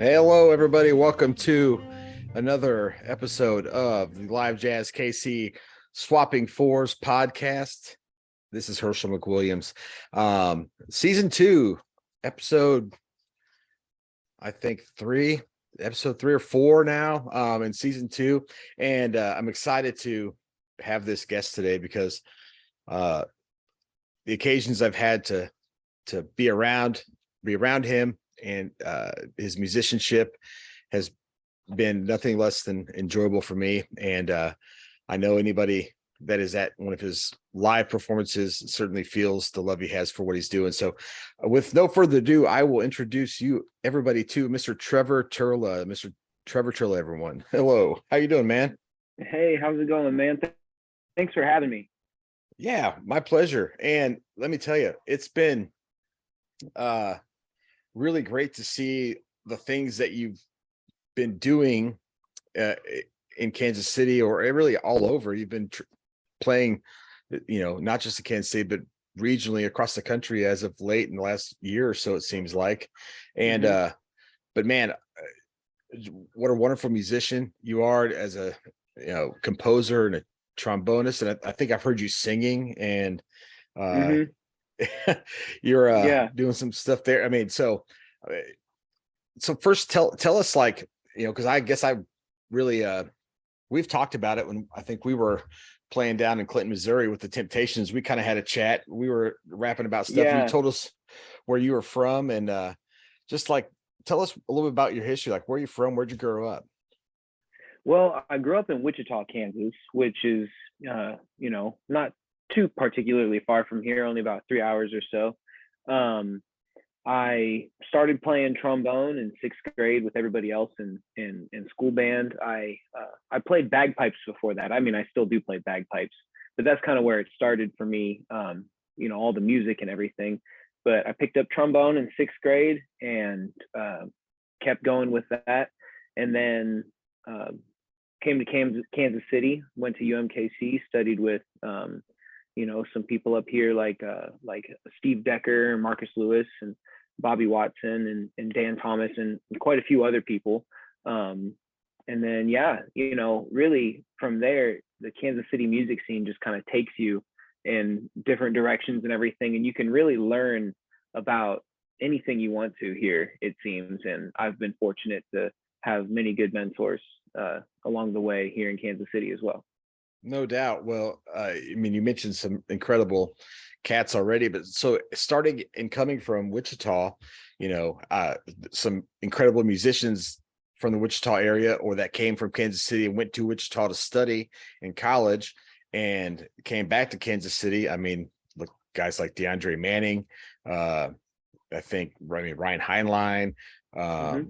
Hello, everybody. Welcome to another episode of the LiveJazzKC Swapping Fours podcast. This is Herschel McWilliams. Season 2, episode, I think episode 3 or 4 now, in season 2. And I'm excited to have this guest today because the occasions I've had to be around him and his musicianship has been nothing less than enjoyable for me. And I know anybody that is at one of his live performances certainly feels the love he has for what he's doing. So with no further ado, I will introduce everybody to Mr. Trevor Turla. Mr. Trevor Turla, everyone. Hello. How you doing, man? Hey, how's it going, man? Thanks for having me. Yeah, my pleasure. And let me tell you, it's been really great to see the things that you've been doing in Kansas City, or really all over. You've been playing, not just in Kansas City, but regionally across the country as of late in the last year or so, it seems like. And but man, what a wonderful musician you are as a composer and a trombonist. And I think I've heard you singing, and you're doing some stuff there. I mean, so first tell us, like, because I guess I really we've talked about it when I think we were playing down in Clinton, Missouri with the Temptations. We kind of had a chat. We were rapping about stuff. You told us where you were from, and just like tell us a little bit about your history. Like, where are you from? Where'd you grow up? Well, I grew up in Wichita, Kansas, which is not too particularly far from here, only about 3 hours or so. I started playing trombone in 6th grade with everybody else in school band. I played bagpipes before that. I mean, I still do play bagpipes, but that's kind of where it started for me. All the music and everything. But I picked up trombone in 6th grade and kept going with that, and then came to Kansas City. Went to UMKC, studied with some people up here like Steve Decker, Marcus Lewis, and Bobby Watson, and Dan Thomas, and quite a few other people. And then, really from there, the Kansas City music scene just kind of takes you in different directions and everything. And you can really learn about anything you want to here, it seems. And I've been fortunate to have many good mentors along the way here in Kansas City as well. No doubt. Well, I mean, you mentioned some incredible cats already, but so starting and coming from Wichita, some incredible musicians from the Wichita area, or that came from Kansas City and went to Wichita to study in college and came back to Kansas City. I mean, look, guys like DeAndre Manning, Ryan Heinlein, I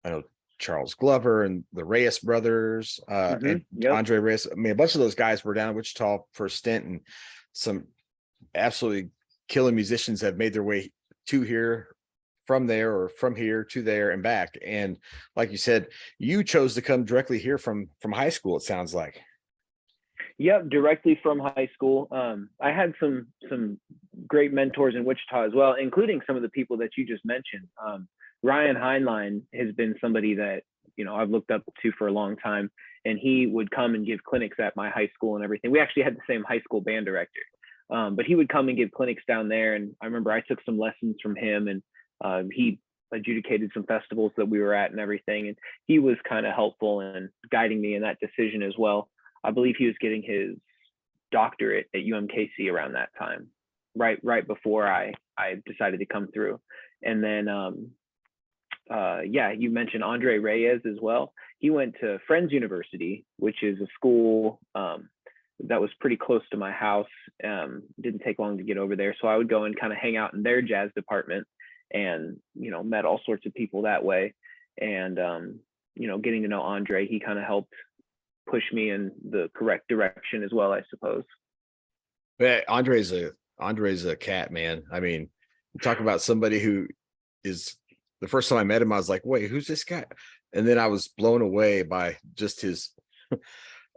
know Charles Glover and the Reyes brothers, and Andre Reyes. I mean, a bunch of those guys were down in Wichita for a stint, and some absolutely killing musicians have made their way to here, from there, or from here to there and back. And like you said, you chose to come directly here from high school, it sounds like. Yep, directly from high school. I had some great mentors in Wichita as well, including some of the people that you just mentioned. Ryan Heinlein has been somebody that, I've looked up to for a long time, and he would come and give clinics at my high school and everything. We actually had the same high school band director, but he would come and give clinics down there. And I remember I took some lessons from him, and he adjudicated some festivals that we were at and everything. And he was kind of helpful in guiding me in that decision as well. I believe he was getting his doctorate at UMKC around that time. right before I decided to come through. And then yeah, you mentioned Andre Reyes as well. He went to Friends University, which is a school that was pretty close to my house. Didn't take long to get over there, so I would go and kind of hang out in their jazz department, and met all sorts of people that way. And getting to know Andre, he kind of helped push me in the correct direction as well, I suppose. But Andre's a cat, man. I mean, talk about somebody who is, the first time I met him, I was like, wait, who's this guy? And then I was blown away by just his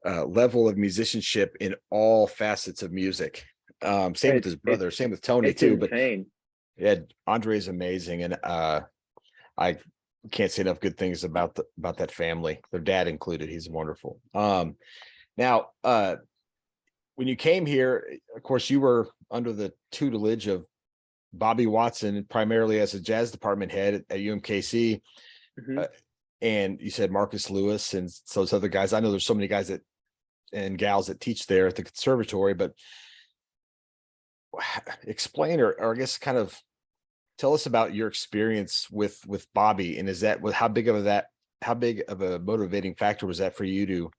level of musicianship in all facets of music. Same with his brother, same with Tony too. Insane. But yeah, Andre is amazing, and I can't say enough good things about that family, their dad included. He's wonderful. Now, when you came here, of course, you were under the tutelage of Bobby Watson, primarily as a jazz department head at UMKC. Mm-hmm. And you said Marcus Lewis and those other guys. I know there's so many guys and gals that teach there at the conservatory, but explain, or I guess kind of tell us about your experience with Bobby. And is that how big of a motivating factor was that for you to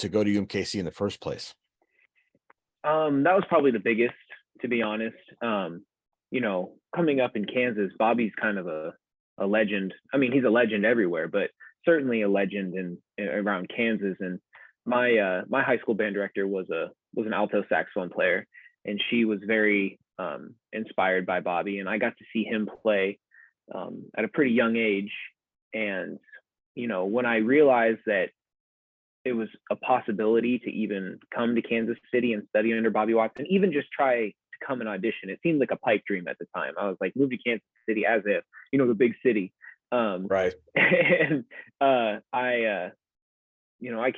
go to UMKC in the first place? That was probably the biggest, to be honest. Coming up in Kansas, Bobby's kind of a legend. I mean, he's a legend everywhere, but certainly a legend in around Kansas. And my high school band director was an alto saxophone player, and she was very inspired by Bobby. And I got to see him play at a pretty young age. And when I realized that it was a possibility to even come to Kansas City and study under Bobby Watson, even just try to come and audition, it seemed like a pipe dream at the time. I was like, move to Kansas City, as if, the big city. Right. And I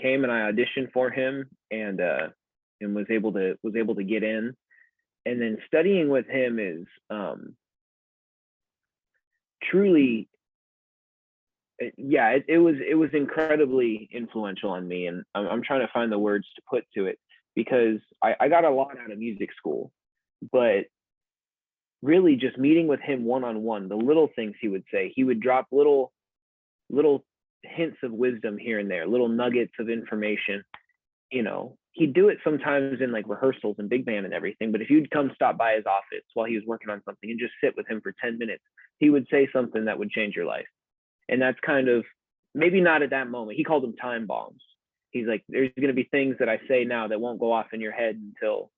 came and I auditioned for him, and was able to get in. And then studying with him is truly, it was incredibly influential on me. And I'm trying to find the words to put to it, because I got a lot out of music school, but really just meeting with him one-on-one, the little things he would say, he would drop little hints of wisdom here and there, little nuggets of information. He'd do it sometimes in like rehearsals and big band and everything, but if you'd come stop by his office while he was working on something and just sit with him for 10 minutes, he would say something that would change your life. And that's kind of, maybe not at that moment. He called them time bombs. He's like, there's going to be things that I say now that won't go off in your head until,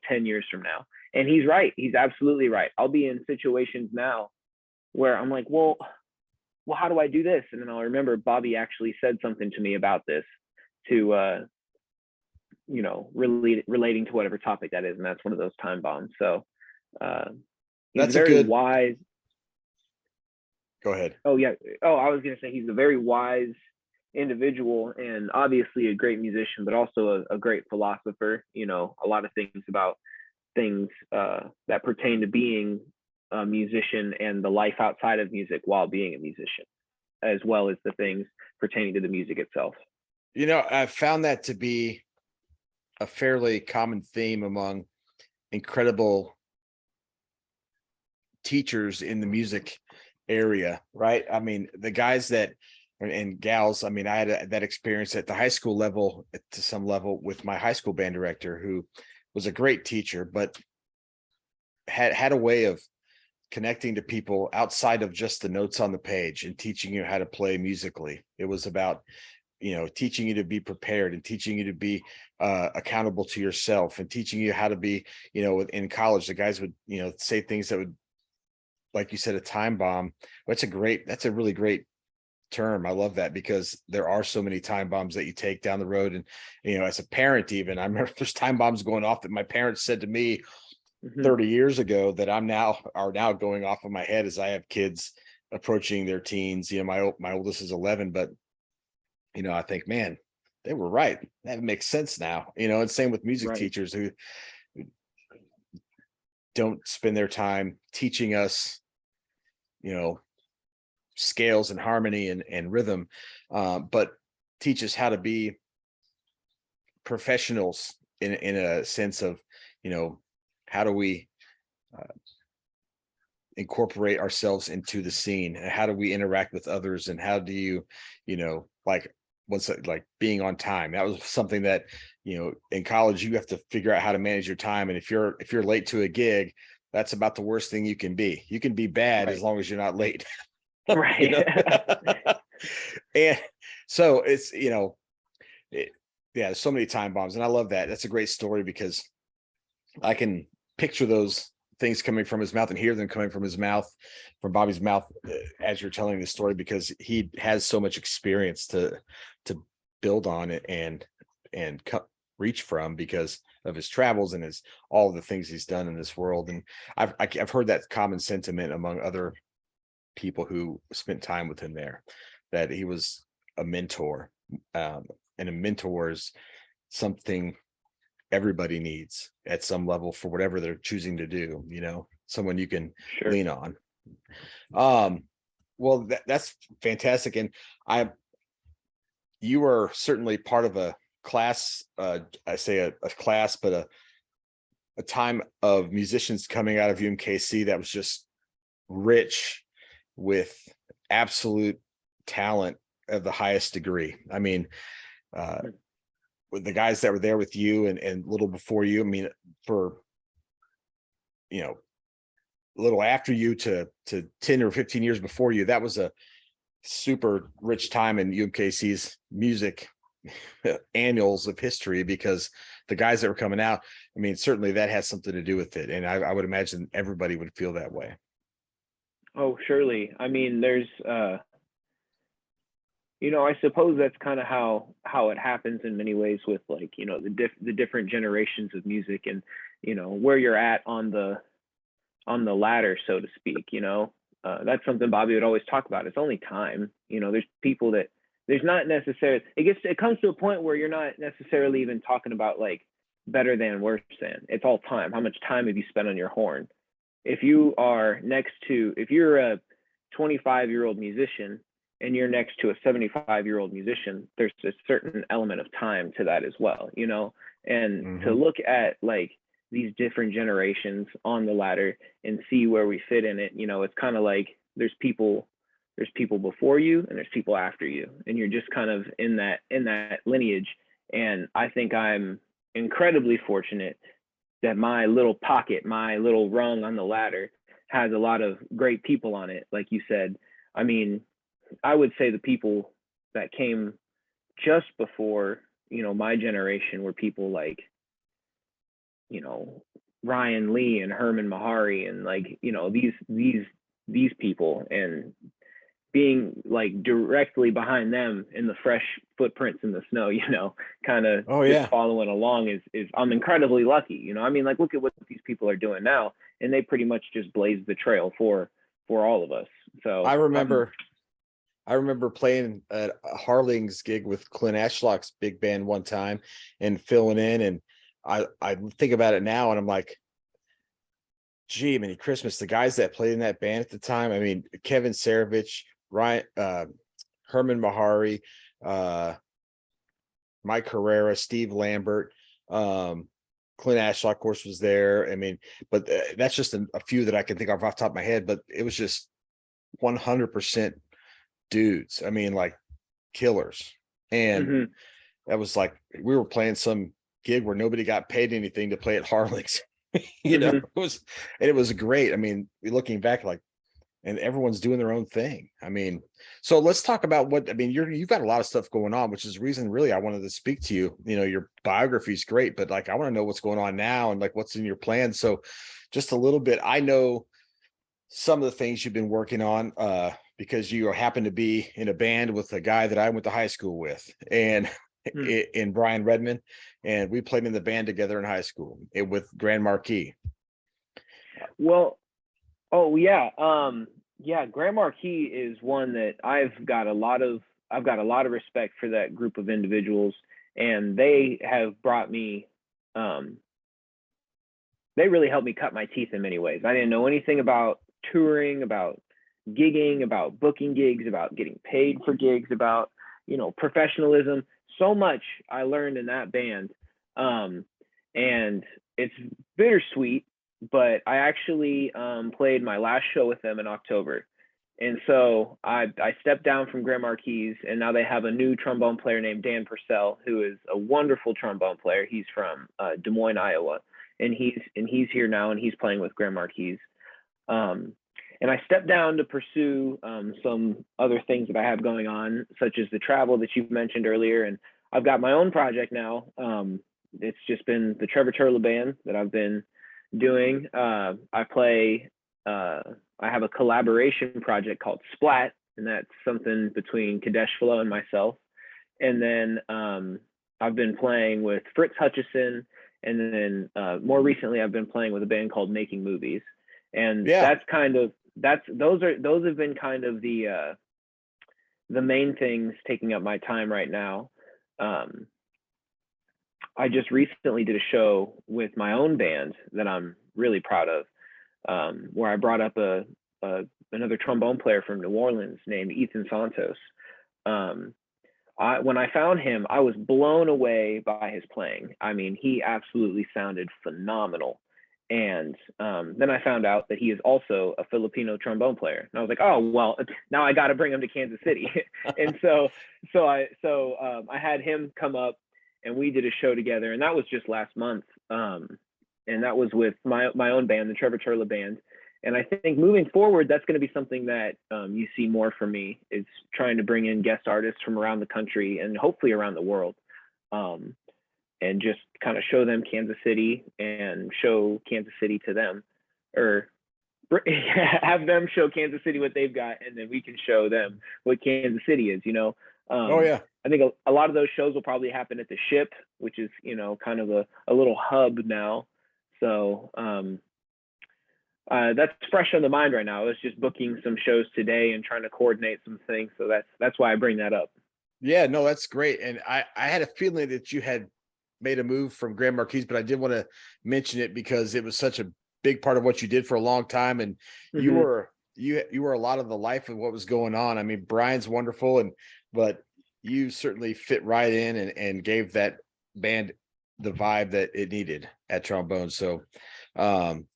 10 years from now. And he's right. He's absolutely right. I'll be in situations now where I'm like, well, how do I do this? And then I'll remember Bobby actually said something to me about this to, relating to whatever topic that is. And that's one of those time bombs. So he's very wise. Go ahead. Oh, yeah. Oh, I was going to say he's a very wise individual, and obviously a great musician, but also a great philosopher. A lot of things about things that pertain to being a musician and the life outside of music while being a musician, as well as the things pertaining to the music itself. I've found that to be a fairly common theme among incredible teachers in the music area, right? I mean, the guys that and gals, I mean, I had that experience at the high school level, to some level, with my high school band director, who was a great teacher, but had a way of connecting to people outside of just the notes on the page and teaching you how to play musically. It was about teaching you to be prepared, and teaching you to be accountable to yourself, and teaching you how to be, in college, the guys would, say things that would, like you said, a time bomb. That's a really great term. I love that, because there are so many time bombs that you take down the road. And, as a parent, even, I remember there's time bombs going off that my parents said to me 30 years ago that are now going off in my head as I have kids approaching their teens. My oldest is 11, but I think, man, they were right. That makes sense now. And same with music teachers who don't spend their time teaching us, scales and harmony and rhythm, but teach us how to be professionals in a sense of, how do we incorporate ourselves into the scene, and how do we interact with others, and how do you, like like being on time. That was something that, in college you have to figure out how to manage your time. And if you're late to a gig, that's about the worst thing you can be. You can be bad as long as you're not late. Right. And so it's, there's so many time bombs, and I love that. That's a great story, because I can picture those things coming from his mouth and hear them coming from his mouth, from Bobby's mouth, as you're telling the story, because he has so much experience to build on it and reach from, because of his travels and all the things he's done in this world. And I've heard that common sentiment among other people who spent time with him there, that he was a mentor, and a mentor is something everybody needs at some level for whatever they're choosing to do, someone you can lean on. Well, that's fantastic. And you were certainly part of a class, I say a class, but a time of musicians coming out of UMKC that was just rich with absolute talent of the highest degree. I mean, with the guys that were there with you and a little before you, I mean, for, a little after you to 10 or 15 years before you, that was a super rich time in UMKC's music annuals of history, because the guys that were coming out, I mean, certainly that has something to do with it. And I would imagine everybody would feel that way. Oh, surely. I mean, there's, I suppose that's kind of how it happens in many ways with, like, the different generations of music, and, where you're at on the ladder, so to speak. That's something Bobby would always talk about. It's only time. There's people that there's not necessarily, it comes to a point where you're not necessarily even talking about like better than, worse than. It's all time. How much time have you spent on your horn? If you're a 25-year-old musician and you're next to a 75-year-old musician, there's a certain element of time to that as well, and to look at like these different generations on the ladder and see where we fit in it, it's kind of like there's people before you and there's people after you, and you're just kind of in that lineage. And I think I'm incredibly fortunate that my little pocket, my little rung on the ladder, has a lot of great people on it. Like you said, I mean, I would say the people that came just before, my generation were people like, Ryan Lee and Herman Mahari, and like, these people, and being like directly behind them in the fresh footprints in the snow, kind of just following along is I'm incredibly lucky. I mean, like, look at what these people are doing now, and they pretty much just blazed the trail for all of us. So I remember playing at a Harling's gig with Clint Ashlock's big band one time and filling in, and I think about it now and I'm like, gee, many Christmas, the guys that played in that band at the time, I mean, Kevin Sarovich, Ryan, Herman Mahari, Mike Herrera, Steve Lambert, Clint Ashlock, of course, was there. I mean, but that's just a few that I can think of off the top of my head, but it was just 100% dudes. I mean, like killers. And that was like, we were playing some gig where nobody got paid anything to play at Harling's. It was great. I mean, looking back, like, and everyone's doing their own thing. I mean, so let's talk about you've got a lot of stuff going on, which is the reason really I wanted to speak to you. Your biography is great, but like, I want to know what's going on now and like what's in your plan. So just a little bit, I know some of the things you've been working on, because you happen to be in a band with a guy that I went to high school with, and in Brian Redmond, and we played in the band together in high school with Grand Marquis. Well, oh yeah, Grand Marquis is one that I've got a lot of respect for that group of individuals, and they have brought me, they really helped me cut my teeth in many ways. I didn't know anything about touring, about gigging, about booking gigs, about getting paid for gigs, about, professionalism. So much I learned in that band. And it's bittersweet, but I actually played my last show with them in October. And so I stepped down from Grand Marquis, and now they have a new trombone player named Dan Purcell, who is a wonderful trombone player. He's from Des Moines, Iowa, and he's here now, and he's playing with Grand Marquis. And I stepped down to pursue some other things that I have going on, such as the travel that you mentioned earlier. And I've got my own project now. It's just been the Trevor Turla band that I've been doing. I have a collaboration project called Splat, and that's something between Kadesh Flo and myself. And then I've been playing with Fritz Hutchison, and then more recently I've been playing with a band called Making Movies. And those have been kind of the main things taking up my time right now. I just recently did a show with my own band that I'm really proud of, where I brought up another trombone player from New Orleans named Ethan Santos. When I found him, I was blown away by his playing. I mean, he absolutely sounded phenomenal. And then I found out that he is also a Filipino trombone player. And I was like, oh, well, now I got to bring him to Kansas City. And so I had him come up, and we did a show together, and that was just last month. And that was with my own band, the Trevor Turla band. And I think moving forward, that's going to be something that you see more from me, is trying to bring in guest artists from around the country and hopefully around the world, and just kind of show them Kansas City and show Kansas City to them, or have them show Kansas City what they've got, and then we can show them what Kansas City is, Oh yeah. I think a lot of those shows will probably happen at the Ship, which is, kind of a little hub now. So that's fresh on the mind right now. I was just booking some shows today and trying to coordinate some things. So that's why I bring that up. Yeah, no, that's great. And I had a feeling that you had made a move from Grand Marquis, but I did want to mention it because it was such a big part of what you did for a long time. And you were a lot of the life of what was going on. I mean, Brian's wonderful, but you certainly fit right in and gave that band the vibe that it needed at trombone. So I'm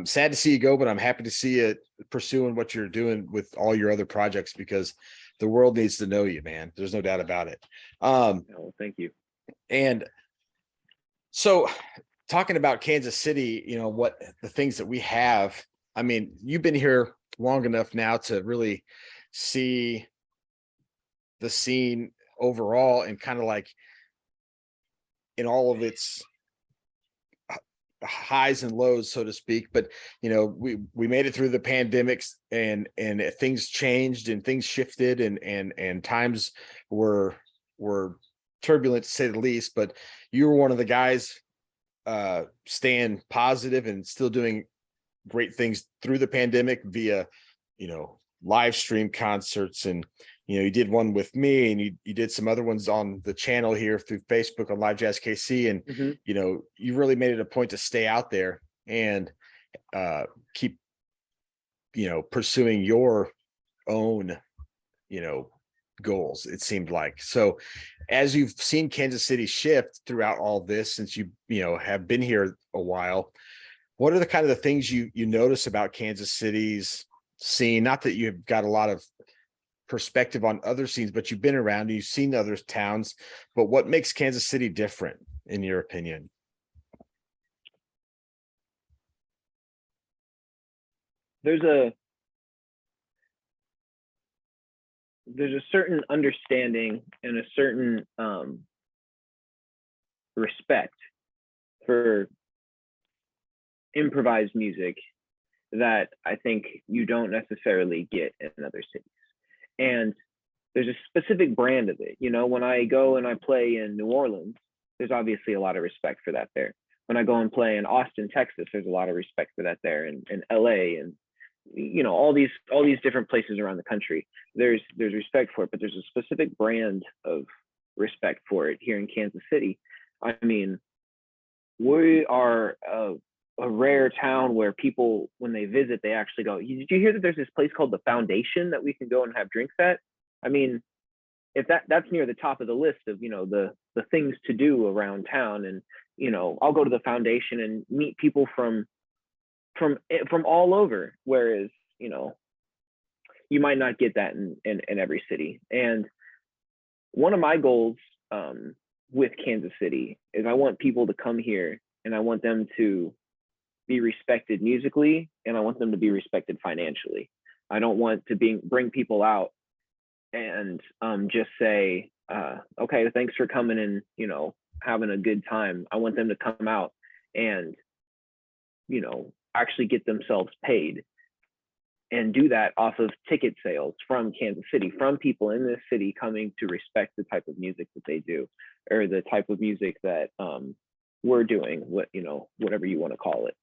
sad to see you go, but I'm happy to see you pursuing what you're doing with all your other projects, because the world needs to know you, man. There's no doubt about it. Oh, thank you. And so talking about Kansas City, what the things that we have, I mean, you've been here long enough now to really see the scene overall and kind of like in all of its highs and lows, so to speak. But we made it through the pandemics, and things changed and things shifted, and times were turbulent to say the least. But you were one of the guys staying positive and still doing great things through the pandemic via live stream concerts. And you did one with me, and you did some other ones on the channel here through Facebook on LiveJazzKC. And you really made it a point to stay out there and keep pursuing your own goals, it seemed like. So as you've seen Kansas City shift throughout all this, since you have been here a while, what are the kind of the things you notice about Kansas City's scene? Not that you've got a lot of perspective on other scenes, but you've been around and you've seen other towns, but what makes Kansas City different in your opinion? There's a certain understanding and a certain respect for improvised music that I think you don't necessarily get in other cities. And there's a specific brand of it. When I go and I play in New Orleans, there's obviously a lot of respect for that there. When I go and play in Austin, Texas, there's a lot of respect for that there, and LA, and all these different places around the country. There's respect for it, but there's a specific brand of respect for it here in Kansas City. I mean, we are a rare town where people, when they visit, they actually go, did you hear that there's this place called the Foundation that we can go and have drinks at? I mean, if that's near the top of the list of the things to do around town. And I'll go to the foundation and meet people from all over, whereas you might not get that in every city. And one of my goals with Kansas City is I want people to come here and I want them to be respected musically, and I want them to be respected financially. I don't want to bring people out and just say, okay, thanks for coming and, having a good time. I want them to come out and, actually get themselves paid, and do that off of ticket sales from Kansas City, from people in this city coming to respect the type of music that they do, or the type of music that we're doing, whatever you want to call it.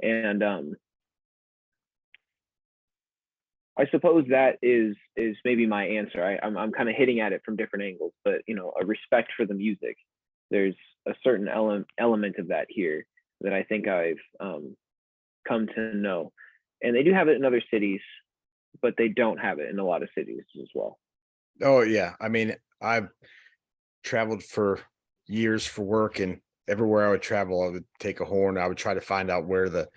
And I suppose that is maybe my answer. I'm kind of hitting at it from different angles, but a respect for the music. There's a certain element of that here that I think I've come to know. And they do have it in other cities, but they don't have it in a lot of cities as well. Oh yeah. I mean, I've traveled for years for work, and everywhere I would travel, I would take a horn. I would try to find out where the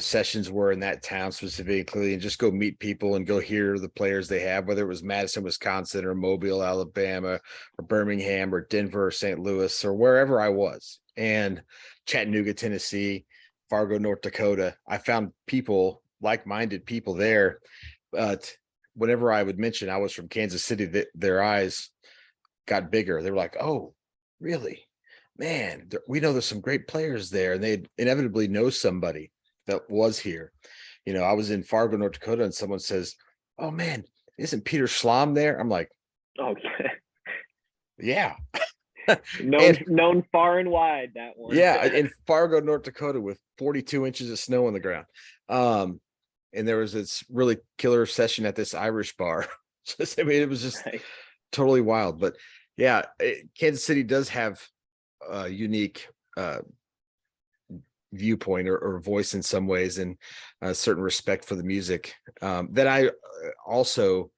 sessions were in that town specifically, and just go meet people and go hear the players they have, whether it was Madison, Wisconsin, or Mobile, Alabama, or Birmingham, or Denver, or St. Louis, or wherever I was, and Chattanooga, Tennessee, Fargo, North Dakota. I found people, like-minded people there. But whenever I would mention I was from Kansas City, their eyes got bigger. They were like, oh, really? Man, we know there's some great players there. And they'd inevitably know somebody that was here. I was in Fargo, North Dakota, and someone says, oh man, isn't Peter Schlamm there? I'm like, okay. Yeah. known far and wide, that one. Yeah, in Fargo, North Dakota, with 42 inches of snow on the ground. And there was this really killer session at this Irish bar. It was just totally wild. But yeah, Kansas City does have a unique viewpoint or voice in some ways, and a certain respect for the music that I also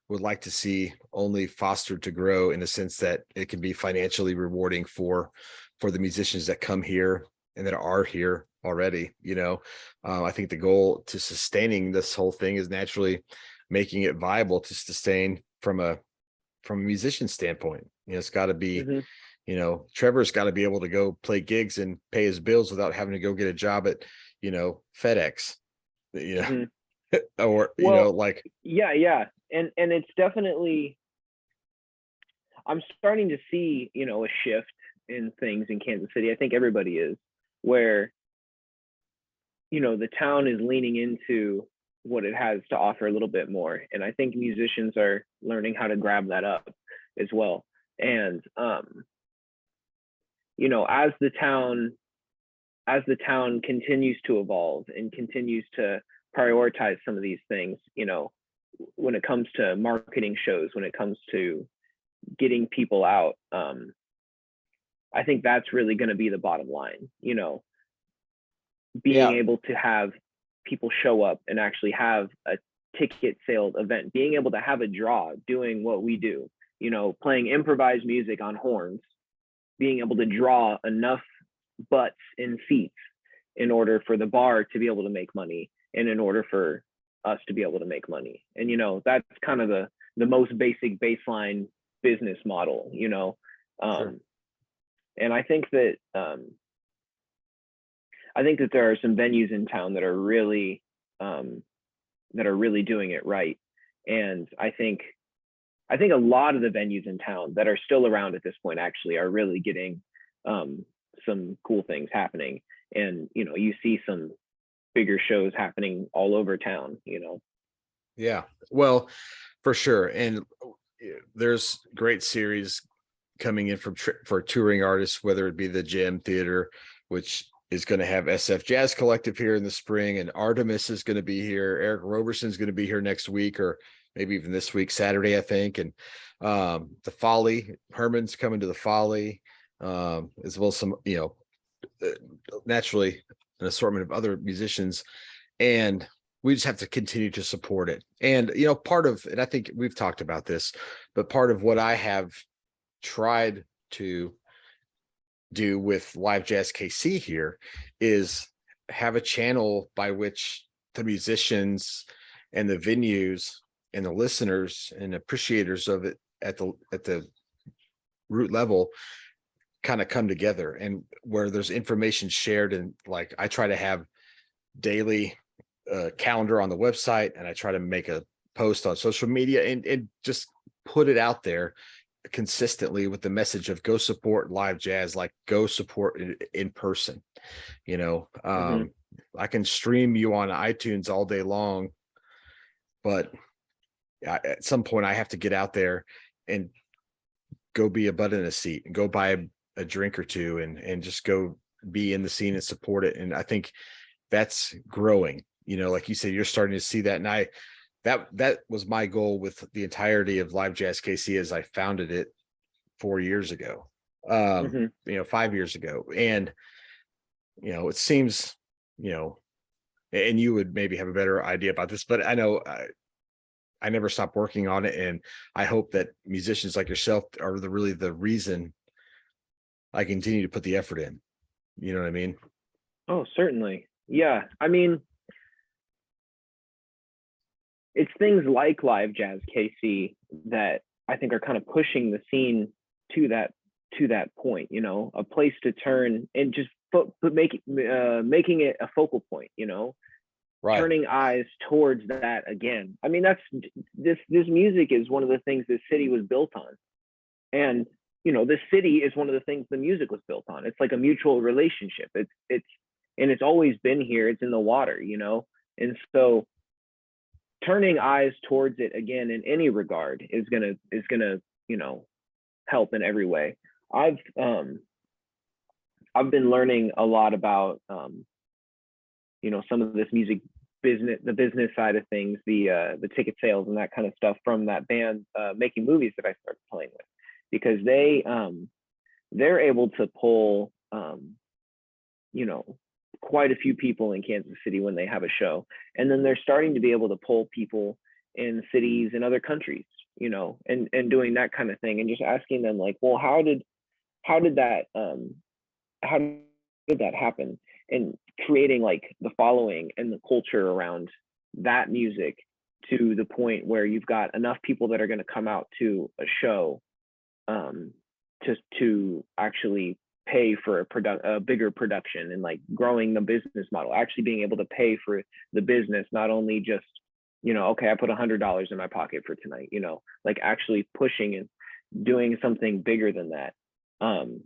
would like to see only fostered to grow, in a sense that it can be financially rewarding for the musicians that come here and that are here already. I think the goal to sustaining this whole thing is naturally making it viable to sustain from a musician standpoint. It's got to be Trevor's got to be able to go play gigs and pay his bills without having to go get a job at FedEx, or like yeah. And it's definitely, I'm starting to see a shift in things in Kansas City. I think everybody is, where the town is leaning into what it has to offer a little bit more, and I think musicians are learning how to grab that up as well. And as the town continues to evolve and continues to prioritize some of these things, when it comes to marketing shows, when it comes to getting people out, I think that's really going to be the bottom line. Being able to have people show up and actually have a ticket sales event, being able to have a draw, doing what we do, playing improvised music on horns, being able to draw enough butts in seats in order for the bar to be able to make money, and in order for us to be able to make money. And that's kind of the most basic baseline business model. Sure. And I think that there are some venues in town that are really doing it right. And I think a lot of the venues in town that are still around at this point actually are really getting some cool things happening. And you see some bigger shows happening all over town. Yeah, well, for sure. And there's great series coming in for touring artists, whether it be the Gem Theater, which is going to have SF Jazz Collective here in the spring, and Artemis is going to be here. Eric Roberson's going to be here next week, or maybe even this week, Saturday, I think. And the Folly, Herman's coming to the Folly, as well as some, naturally an assortment of other musicians. And we just have to continue to support it. And, part of, and I think we've talked about this, but part of what I have tried to do with Live Jazz KC here is have a channel by which the musicians and the venues and the listeners and appreciators of it at the root level kind of come together, and where there's information shared. And like, I try to have daily calendar on the website, and I try to make a post on social media and just put it out there consistently with the message of go support live jazz, like go support it in person. I can stream you on iTunes all day long, but at some point I have to get out there and go be a butt in a seat and go buy a drink or two and just go be in the scene and support it. And I think that's growing, like you said, you're starting to see that. And that was my goal with the entirety of Live Jazz KC as I founded it 4 years ago, 5 years ago. And, it seems, and you would maybe have a better idea about this, but I know I never stopped working on it. And I hope that musicians like yourself are really the reason I continue to put the effort in. You know what I mean? Oh, certainly. Yeah. I mean, it's things like Live Jazz KC that I think are kind of pushing the scene to that point, a place to turn and just making it a focal point, Right. Turning eyes towards that again. I mean, that's this music is one of the things this city was built on. And, this city is one of the things the music was built on. It's like a mutual relationship. It's always been here. It's in the water, and so turning eyes towards it again in any regard is gonna help in every way. I've been learning a lot about some of this music business, the business side of things, the ticket sales and that kind of stuff from that band Making Movies that I started playing with, because they're able to pull quite a few people in Kansas City when they have a show, and then they're starting to be able to pull people in cities in other countries, and doing that kind of thing, and just asking them like, well, how did that happen, and creating like the following and the culture around that music to the point where you've got enough people that are going to come out to a show to actually pay for a bigger production, and like growing the business model, actually being able to pay for the business, not only just, okay, I put $100 in my pocket for tonight, like actually pushing and doing something bigger than that. And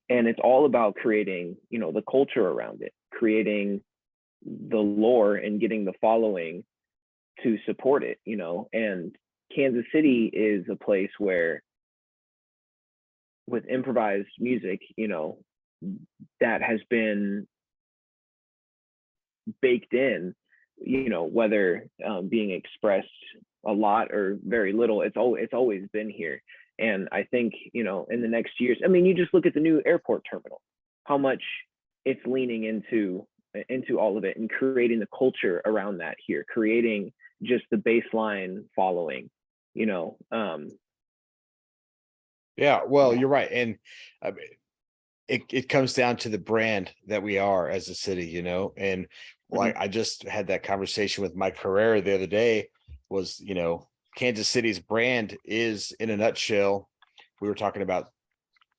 it's all about creating, the culture around it, creating the lore and getting the following to support it, and Kansas City is a place where with improvised music, that has been baked in, whether being expressed a lot or very little, it's always been here. And I think, in the next years, I mean, you just look at the new airport terminal, how much it's leaning into all of it and creating the culture around that here, creating just the baseline following, Yeah, well, you're right. And I mean, it comes down to the brand that we are as a city, and like I just had that conversation with Mike Herrera the other day, was, Kansas City's brand is, in a nutshell, we were talking about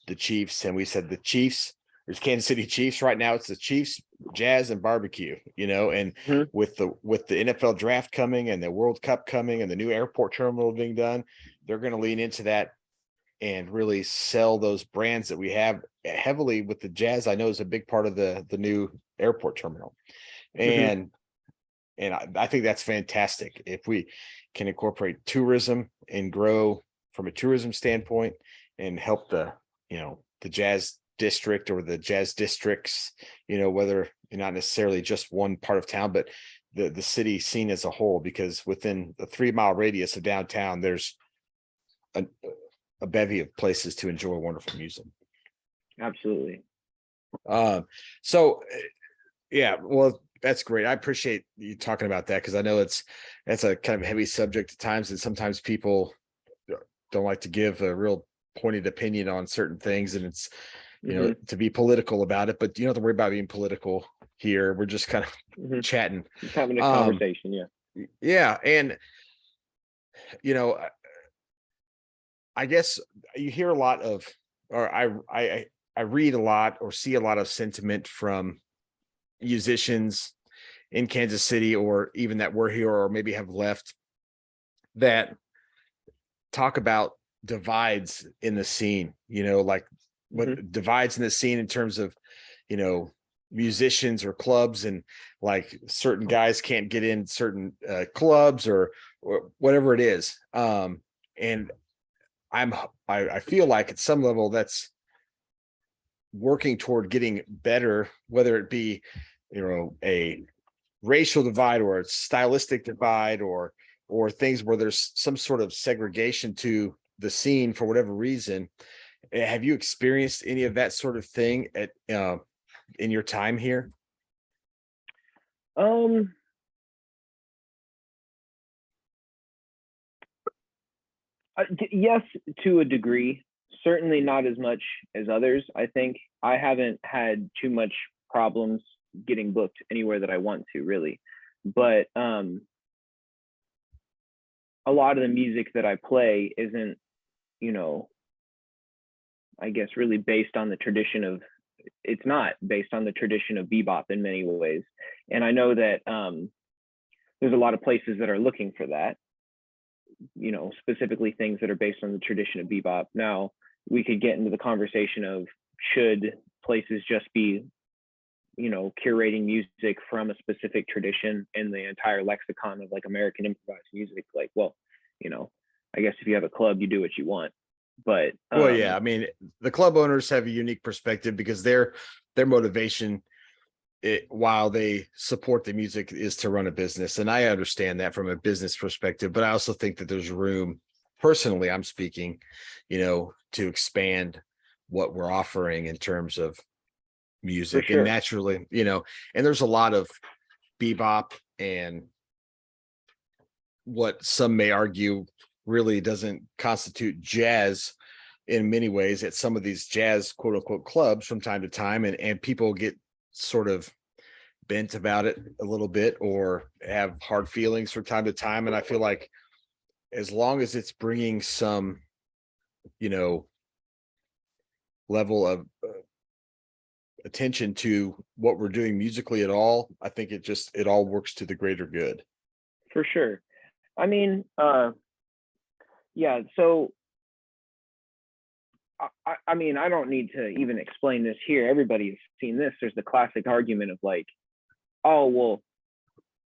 the Chiefs, and we said the Chiefs, there's Kansas City Chiefs right now. It's the Chiefs, jazz, and barbecue, and with the NFL draft coming and the World Cup coming and the new airport terminal being done, they're going to lean into that and really sell those brands that we have heavily with the jazz. I know is a big part of the new airport terminal. And I think that's fantastic. If we can incorporate tourism and grow from a tourism standpoint and help the jazz district or the jazz districts, whether not necessarily just one part of town, but the city scene as a whole, because within a 3-mile radius of downtown, there's a bevy of places to enjoy wonderful music. Absolutely. So yeah, well, that's great. I appreciate you talking about that, because I know that's a kind of heavy subject at times, and sometimes people don't like to give a real pointed opinion on certain things, and to be political about it, but you don't have to worry about being political here. We're just kind of chatting, just having a conversation. Yeah. And, I guess you hear a lot of, or I read a lot or see a lot of sentiment from musicians in Kansas City, or even that were here or maybe have left, that talk about divides in the scene, like what divides in the scene in terms of, musicians or clubs, and like certain guys can't get in certain clubs or whatever it is. And I feel like at some level that's working toward getting better, whether it be, a racial divide or a stylistic divide, or things where there's some sort of segregation to the scene for whatever reason. Have you experienced any of that sort of thing at in your time here? Yes, to a degree. Certainly not as much as others. I think I haven't had too much problems getting booked anywhere that I want to, really. But a lot of the music that I play isn't, I guess really based on the tradition of, it's not based on the tradition of bebop in many ways. And I know that there's a lot of places that are looking for that, specifically things that are based on the tradition of bebop. Now, we could get into the conversation of, should places just be, curating music from a specific tradition in the entire lexicon of like American improvised music? Like, well, I guess if you have a club, you do what you want. But well, yeah, I mean, the club owners have a unique perspective because their motivation, while they support the music, is to run a business. And I understand that from a business perspective, but I also think that there's room, personally, I'm speaking, to expand what we're offering in terms of music. sure. And naturally, and there's a lot of bebop and what some may argue really doesn't constitute jazz in many ways at some of these jazz quote unquote clubs from time to time. And people get sort of bent about it a little bit or have hard feelings from time to time. And I feel like as long as it's bringing some, level of attention to what we're doing musically at all, I think it all works to the greater good. For sure. I mean, yeah, so I mean, I don't need to even explain this here. Everybody's seen this. There's the classic argument of like, oh, well,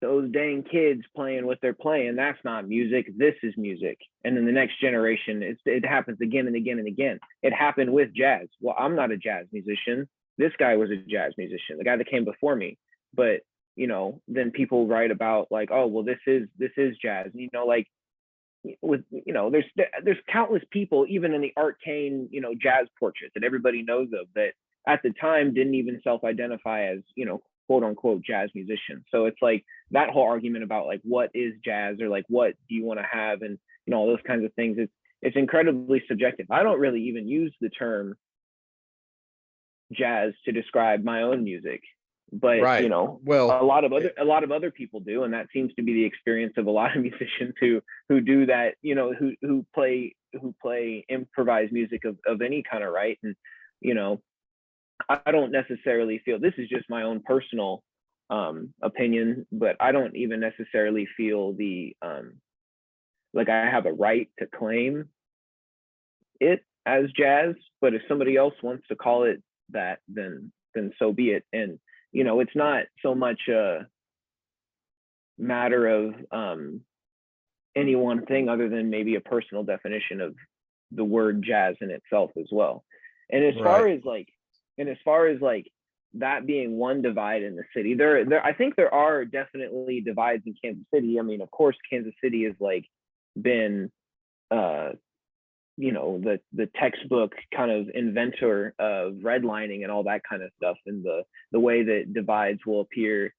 those dang kids playing what they're playing, that's not music, this is music. And then the next generation, it happens again and again and again. It happened with jazz. Well, I'm not a jazz musician. This guy was a jazz musician, the guy that came before me. But, then people write about like, oh, well, this is jazz. Like, with there's countless people, even in the arcane jazz portraits that everybody knows of, that at the time didn't even self-identify as quote unquote jazz musicians. So it's like that whole argument about like what is jazz, or like what do you want to have, and all those kinds of things, it's incredibly subjective. I don't really even use the term jazz to describe my own music, but right. Well, a lot of other people do, and that seems to be the experience of a lot of musicians who do that, who play improvised music of any kind of, right? And I don't necessarily feel, this is just my own personal opinion, but I don't even necessarily feel the like I have a right to claim it as jazz. But if somebody else wants to call it that, then so be it. And it's not so much a matter of any one thing, other than maybe a personal definition of the word jazz in itself as well. And as far as like that being one divide in the city, I think there are definitely divides in Kansas City. I mean, of course, Kansas City has like been the textbook kind of inventor of redlining and all that kind of stuff, and the way that divides will appear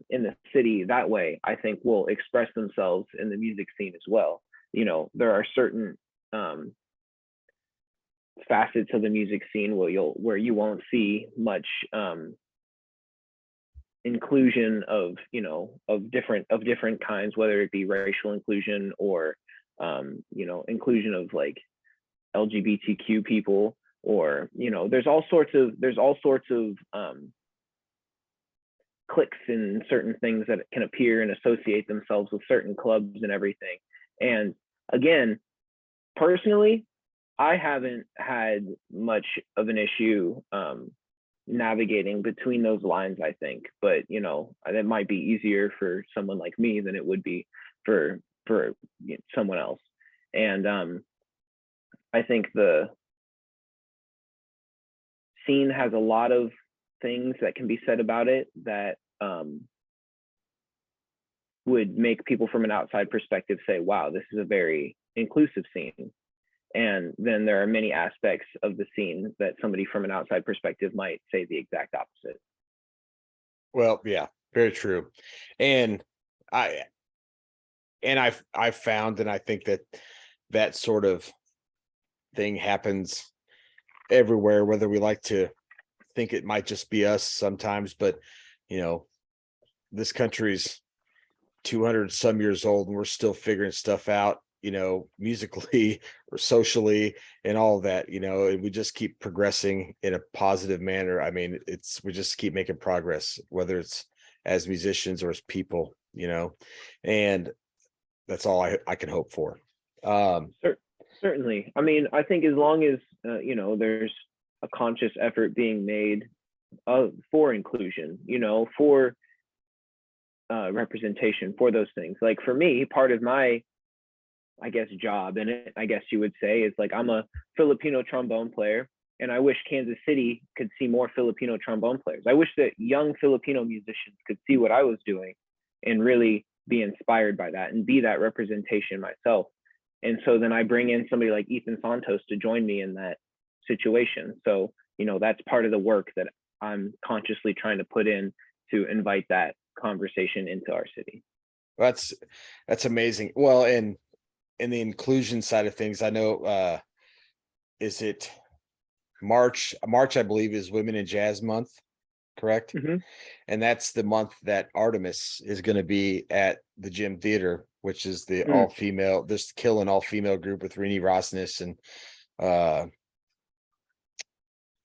in the city that way, I think will express themselves in the music scene as well. There are certain facets of the music scene where you won't see much inclusion of, you know, of different kinds, whether it be racial inclusion or you know, inclusion of like LGBTQ people, or, you know, there's all sorts of cliques and certain things that can appear and associate themselves with certain clubs and everything. And again, personally, I haven't had much of an issue navigating between those lines, I think. But, you know, that might be easier for someone like me than it would be for you know, someone else. And I think the scene has a lot of things that can be said about it that would make people from an outside perspective say, wow, this is a very inclusive scene. And then there are many aspects of the scene that somebody from an outside perspective might say the exact opposite. Well, yeah, very true. And I I've found, and I think that that sort of thing happens everywhere, whether we like to think it might just be us sometimes, but you know, this country's 200 some years old and we're still figuring stuff out, you know, musically or socially and all of that, you know, and we just keep progressing in a positive manner. I mean, we just keep making progress, whether it's as musicians or as people, you know, and that's all I can hope for. Certainly. I mean, I think as long as, you know, there's a conscious effort being made for inclusion, you know, for representation, for those things. Like for me, part of my, I guess, job in it, I guess you would say, is like, I'm a Filipino trombone player, and I wish Kansas City could see more Filipino trombone players. I wish that young Filipino musicians could see what I was doing and really be inspired by that and be that representation myself. And so then I bring in somebody like Ethan Santos to join me in that situation. So, you know, that's part of the work that I'm consciously trying to put in to invite that conversation into our city. That's amazing. Well, and in the inclusion side of things, I know is it March, I believe, is Women in Jazz Month, correct? Mm-hmm. And that's the month that Artemis is going to be at the Gym Theater, which is the all-female, this killing all-female group with Rini Rosnes and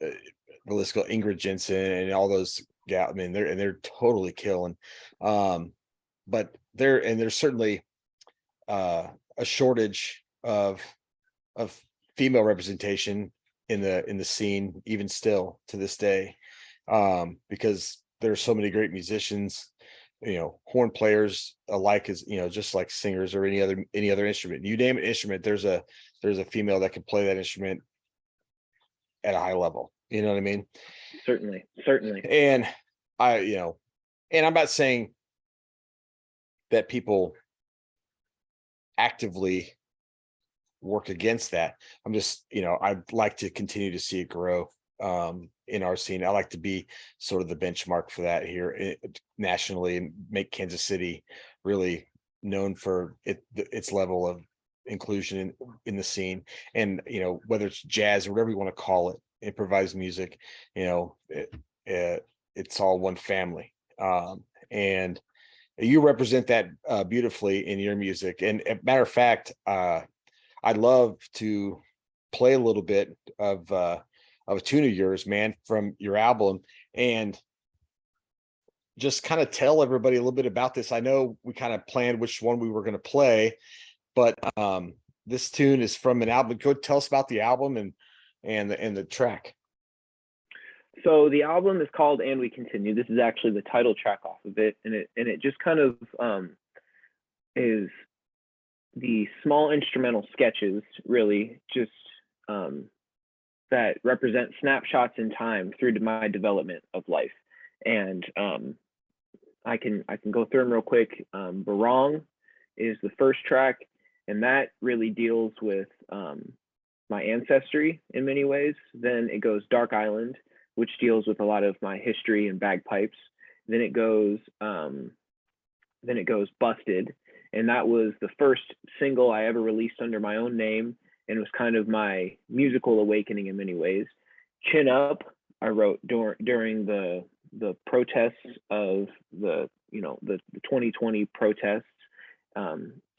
the list go Ingrid Jensen and all those gal. I mean, they're totally killing. But there's certainly a shortage of female representation in the scene, even still to this day, because there's so many great musicians, you know, horn players alike, as you know, just like singers or any other instrument. You name an instrument, there's a female that can play that instrument at a high level. You know what I mean? Certainly. And you know, and I'm not saying that people actively work against that. I'm just, you know, I'd like to continue to see it grow in our scene. I like to be sort of the benchmark for that here nationally, and make Kansas City really known for its level of inclusion in the scene. And, you know, whether it's jazz or whatever you want to call it, improvised music, you know, it's all one family. And you represent that beautifully in your music. And matter of fact, I'd love to play a little bit of a tune of yours, man, from your album, and just kind of tell everybody a little bit about this. I know we kind of planned which one we were going to play, but this tune is from an album. Go tell us about the album and the track. So the album is called "And We Continue." This is actually the title track off of it, and it just kind of is the small instrumental sketches, really, just that represent snapshots in time through my development of life. And I can go through them real quick. Barong is the first track, and that really deals with my ancestry in many ways. Then it goes Dark Island, which deals with a lot of my history and bagpipes. Then it goes Busted, and that was the first single I ever released under my own name, and it was kind of my musical awakening in many ways. Chin Up, I wrote during the protests of the 2020 protests.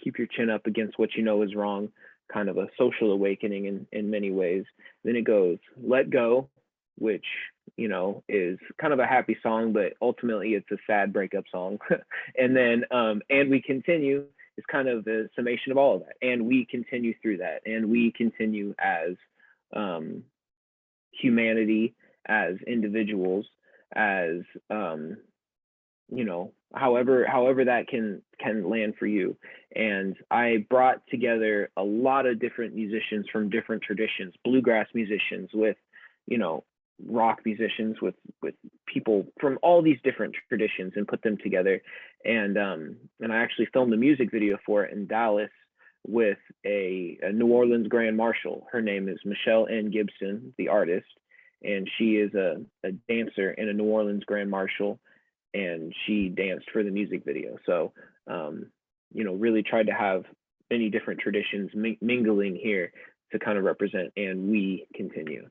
Keep your chin up against what you know is wrong, kind of a social awakening in many ways. Then it goes Let Go, which is kind of a happy song, but ultimately it's a sad breakup song. And then And We Continue is kind of the summation of all of that. And we continue through that, and we continue as humanity, as individuals, as however that can land for you. And I brought together a lot of different musicians from different traditions, bluegrass musicians with rock musicians, with people from all these different traditions, and put them together. And I actually filmed a music video for it in Dallas with a New Orleans Grand Marshal. Her name is Michelle N. Gibson, the artist, and she is a dancer in a New Orleans Grand Marshal, and she danced for the music video. So really tried to have many different traditions mingling here to kind of represent And We Continue.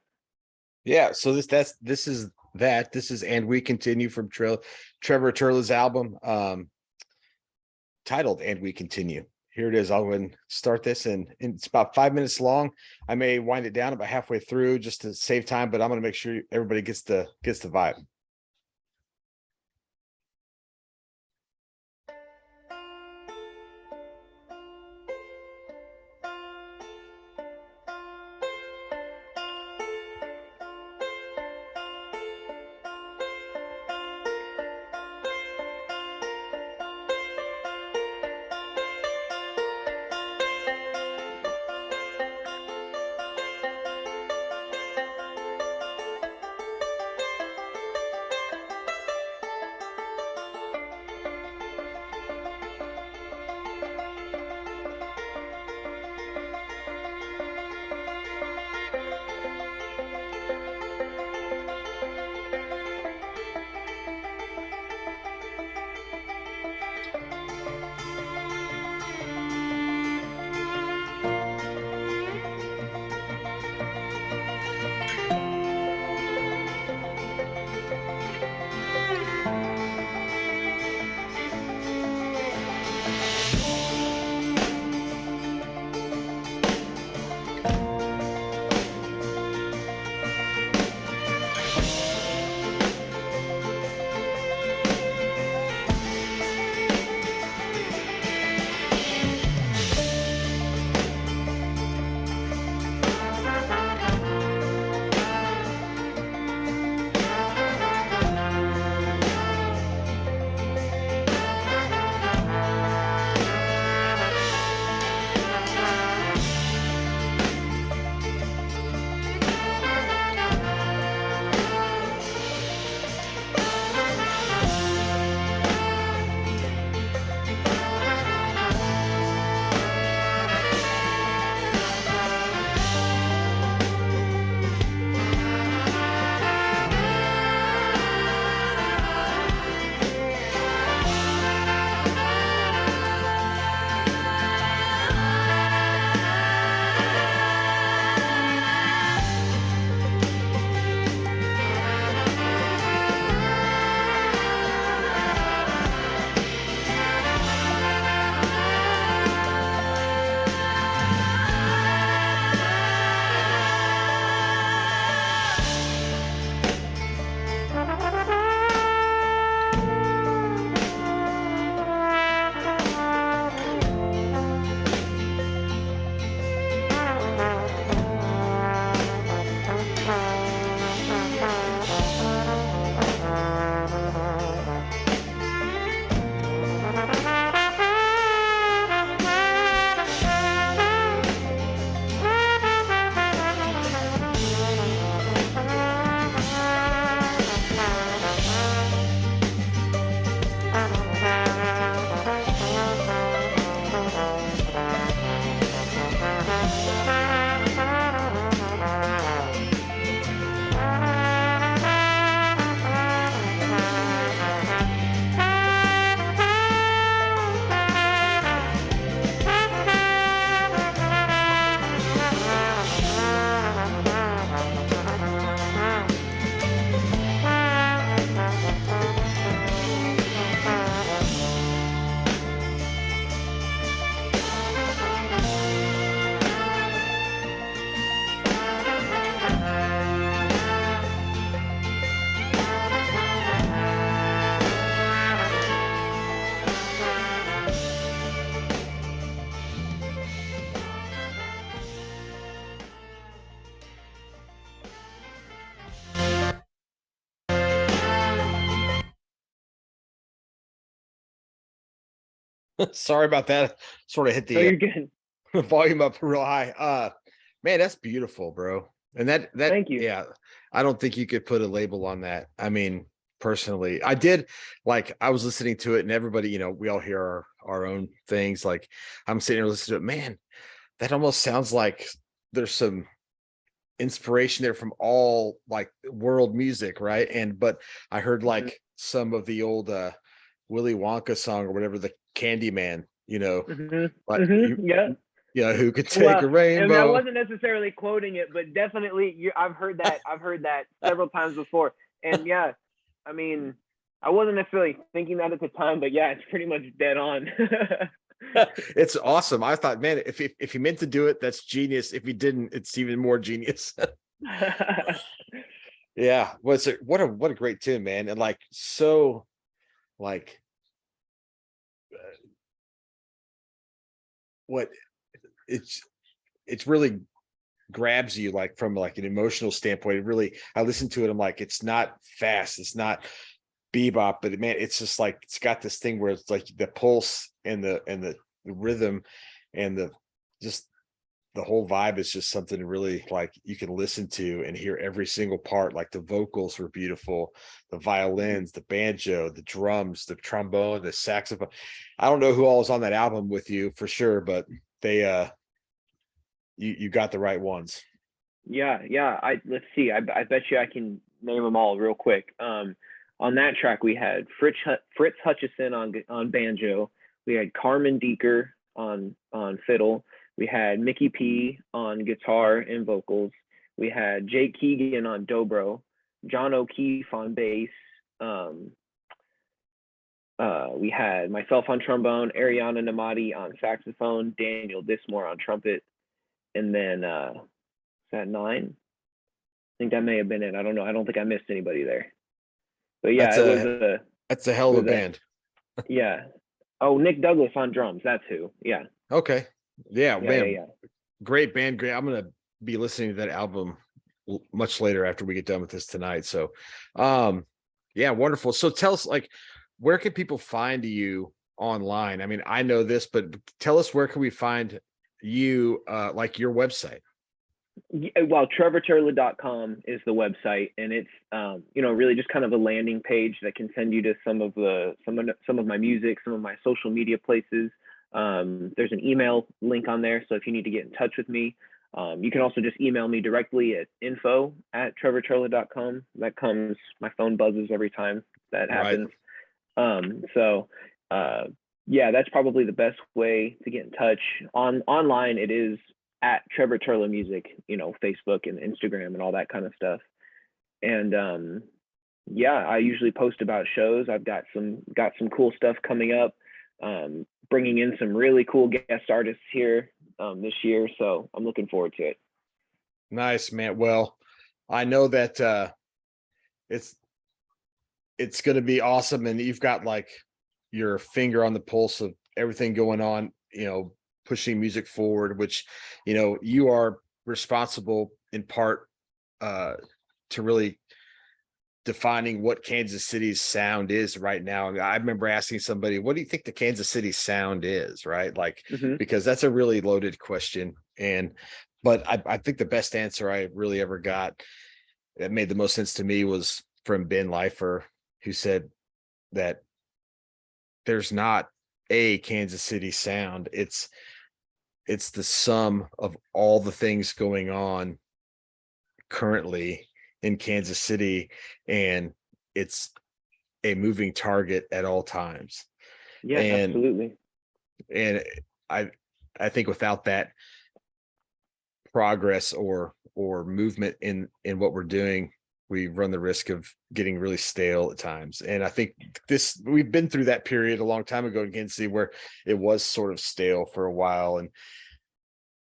Yeah, so this is And We Continue from Trevor Turla's album, titled And We Continue. Here it is. I'll go and start this, and it's about 5 minutes long. I may wind it down about halfway through just to save time, but I'm going to make sure everybody gets the vibe. Sorry about that. Sort of hit Oh, the you're good. volume up real high. Man, that's beautiful, bro. And that Thank you. yeah, I don't think you could put a label on that. I mean, personally, I did, like, I was listening to it, and everybody, we all hear our own things. Like, I'm sitting here listening to it, man, that almost sounds like there's some inspiration there from all like world music, right? And but I heard Mhm, like some of the old Willy Wonka song or whatever, the Candyman, but yeah. who could take Well, a and I rainbow. wasn't necessarily quoting it, but definitely, I've heard that. I've heard that several times before, and yeah, I mean, I wasn't necessarily thinking that at the time, but yeah, it's pretty much dead on. It's awesome. I thought, man, if he meant to do it, that's genius. If he didn't, it's even more genius. Yeah, what a great tune, man. And like, so like what it's it's really grabs you, like, from like an emotional standpoint. It really, I listen to it, I'm like, it's not fast, it's not bebop, but man, it's just like, it's got this thing where it's like the pulse and the rhythm and the just the whole vibe is just something to really, like, you can listen to and hear every single part. Like, the vocals were beautiful, the violins, the banjo, the drums, the trombone, the saxophone. I don't know who all is on that album with you for sure, but they you got the right ones. Yeah, yeah. Let's see. I bet you I can name them all real quick. On that track we had Fritz Hutchison on banjo. We had Carmen Deeker on fiddle. We had Mickey P on guitar and vocals. We had Jake Keegan on dobro. John O'Keefe on bass. Um, we had myself on trombone, Ariana Namadi on saxophone, Daniel Dismore on trumpet, and then is that nine? I think that may have been it. I don't know. I don't think I missed anybody there. But yeah, That's it was a a that's a hell it of a was a band. yeah. Oh, Nick Douglas on drums. That's who. Yeah, Okay. Yeah, yeah, yeah, man. yeah. Great band. Great. I'm gonna be listening to that album much later after we get done with this tonight. So yeah, wonderful. So tell us, like, where can people find you online? I mean, I know this, but tell us, where can we find you, like your website? Well, trevorturla.com is the website, and it's really just kind of a landing page that can send you to some of my music, some of my social media places. There's an email link on there, so if you need to get in touch with me, you can also just email me directly at info@trevorturla.com. That comes, my phone buzzes every time that Right. happens. So yeah, that's probably the best way to get in touch. Online, it is at Trevor Turla Music, Facebook and Instagram and all that kind of stuff. And yeah, I usually post about shows. I've got some cool stuff coming up. Bringing in some really cool guest artists here this year, so I'm looking forward to it. Nice, man. Well, I know that it's it's going to be awesome, and you've got like your finger on the pulse of everything going on, pushing music forward, which, you are responsible in part uh to really defining what Kansas City's sound is right now. I remember asking somebody, what do you think the Kansas City sound is, right? Like, Mm-hmm. because that's a really loaded question. But I think the best answer I really ever got that made the most sense to me was from Ben Lifer, who said that there's not a Kansas City sound. It's the sum of all the things going on currently in Kansas City, and it's a moving target at all times. Yeah, And absolutely. and I I think without that progress or movement in what we're doing, we run the risk of getting really stale at times. And I think we've been through that period a long time ago in Kansas City where it was sort of stale for a while. And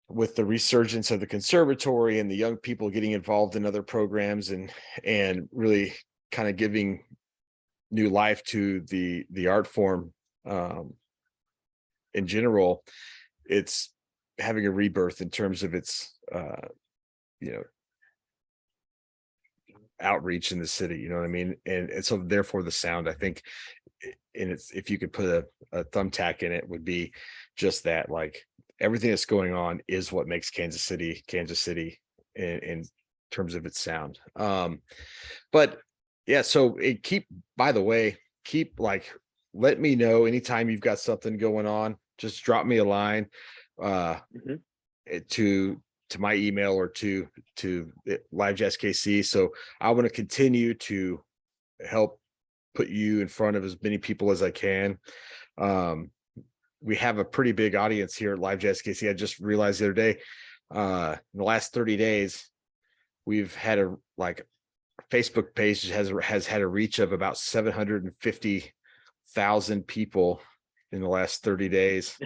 with the resurgence of the conservatory and the young people getting involved in other programs and really kind of giving new life to the art form in general, it's having a rebirth in terms of its you know outreach in the city, you know what I mean? And so therefore the sound, I think, and it's, if you could put a thumbtack in it, would be just that, like everything that's going on is what makes Kansas City in terms of its sound. But yeah, so by the way, let me know anytime you've got something going on. Just drop me a line Mhm. to my email or to LiveJazzKC. So I want to continue to help put you in front of as many people as I can. We have a pretty big audience here at LiveJazzKC. I just realized the other day, in the last 30 days, we've had Facebook page has had a reach of about 750,000 people in the last 30 days.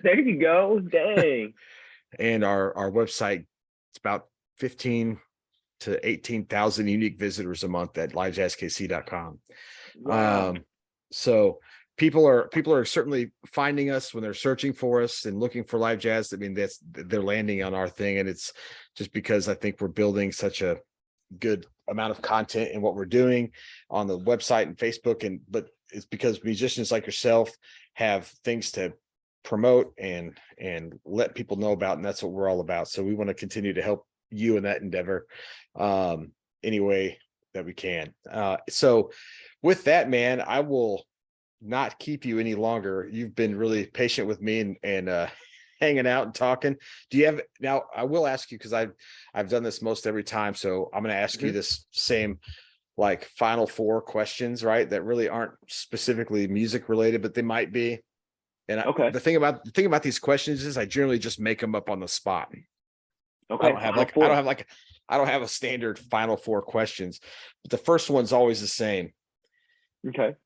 There you go. Dang. And our website, it's about 15 to 18,000 unique visitors a month at livejazzkc.com. Wow. So people are certainly finding us when they're searching for us and looking for live jazz. I mean, they're landing on our thing, and it's just because I think we're building such a good amount of content in what we're doing on the website and Facebook, but it's because musicians like yourself have things to promote and let people know about, and that's what we're all about. So we want to continue to help you in that endeavor any way that we can. So with that, man, I will not keep you any longer. You've been really patient with me and hanging out and talking. Do you have, now I will ask you, because I've done this most every time, so I'm going to ask you this same like final four questions, right, that really aren't specifically music related, but they might be. And Okay. the thing about these questions is I generally just make them up on the spot. Okay. I don't have a standard final four questions, but the first one's always the same. Okay.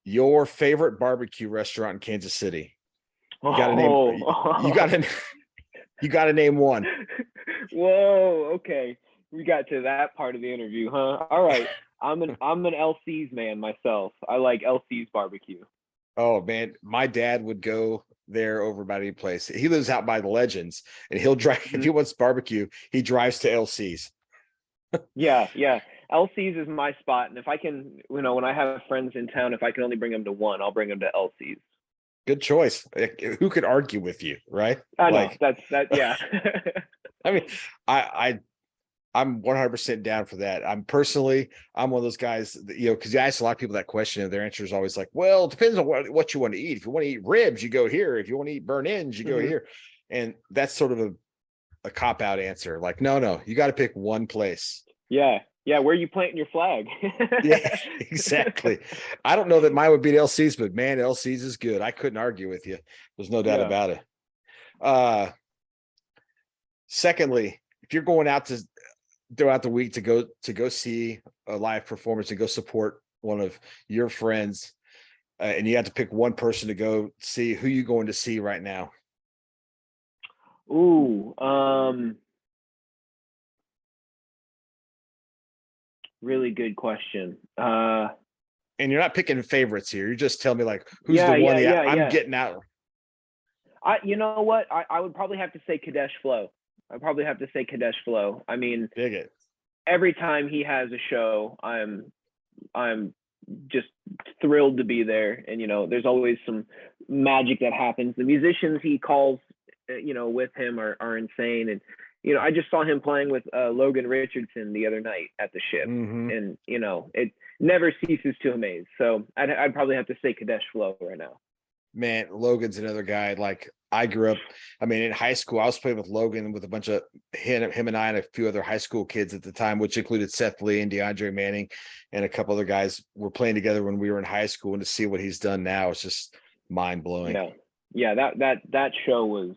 Your favorite barbecue restaurant in Kansas City? You got to name. You got to name one. Whoa. Okay. We got to that part of the interview, huh? All right. I'm an LC's man myself. I like LC's barbecue. Oh man, my dad would go there over by any place. He lives out by the Legends, and he'll drive if he wants barbecue. He drives to LC's. Yeah. LC's is my spot, and if I can, when I have friends in town, if I can only bring them to one, I'll bring them to LC's. Good choice. Who could argue with you, right? I know that's that. Yeah. I mean, I'm 100% down for that. I'm one of those guys that, because you ask a lot of people that question, and their answer is always like, well, it depends on what you want to eat. If you want to eat ribs, you go here. If you want to eat burnt ends, you go here. And that's sort of a cop-out answer. Like, no, you got to pick one place. Yeah. Where are you planting your flag? Yeah, exactly. I don't know that mine would beat LC's, but man, LC's is good. I couldn't argue with you. There's no doubt about it. Secondly, if you're going out throughout the week to go see a live performance and go support one of your friends, and you have to pick one person to go see, who you going to see right now? Ooh, really good question. And you're not picking favorites here. You're just telling me like, who's the one I'm getting out. You know what? I would probably have to say Kadesh Flow. I'd probably have to say Kadesh Flow. I mean, dig it. Every time he has a show, I'm just thrilled to be there. And there's always some magic that happens. The musicians he calls, with him are insane. And I just saw him playing with Logan Richardson the other night at the Ship, and it never ceases to amaze. So I'd probably have to say Kadesh Flow right now. Man, Logan's another guy. Like, I grew up, in high school, I was playing with Logan with a bunch of him and I and a few other high school kids at the time, which included Seth Lee and DeAndre Manning and a couple other guys were playing together when we were in high school. And to see what he's done now, it's just mind blowing. Yeah. That show was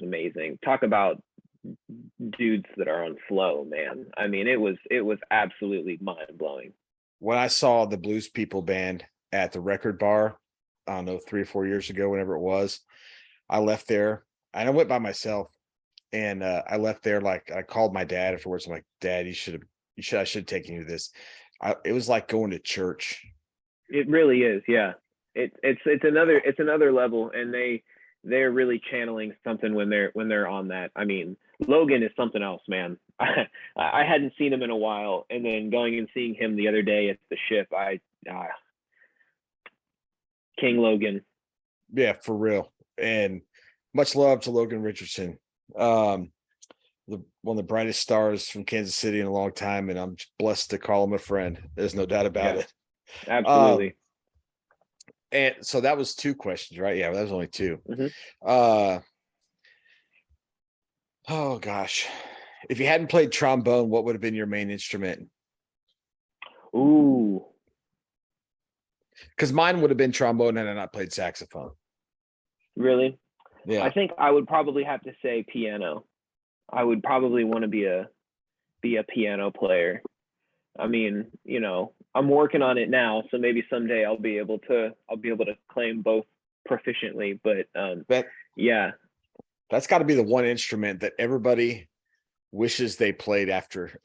amazing. Talk about dudes that are on flow, man. I mean, it was absolutely mind blowing. When I saw the Blues People band at the Record Bar, I don't know, 3 or 4 years ago, whenever it was, I left there and I went by myself, and I left there. Like, I called my dad afterwards. I'm like, Dad, I should have taken you to this. It was like going to church. It really is. Yeah. It's another level, and they're really channeling something when they're on that. I mean, Logan is something else, man. I hadn't seen him in a while, and then going and seeing him the other day at the ship, King Logan. Yeah, for real. And much love to Logan Richardson. One of the brightest stars from Kansas City in a long time, and I'm blessed to call him a friend. There's no doubt about it. Absolutely. And so that was 2 questions, right? Yeah, that was only 2. Mm-hmm. Oh gosh. If you hadn't played trombone, what would have been your main instrument? Ooh. Because mine would have been trombone and I not played saxophone. Really? Yeah. I think I would probably have to say piano. I would probably want to be a piano player. I mean, I'm working on it now, so maybe someday I'll be able to claim both proficiently. But yeah, that's got to be the one instrument that everybody wishes they played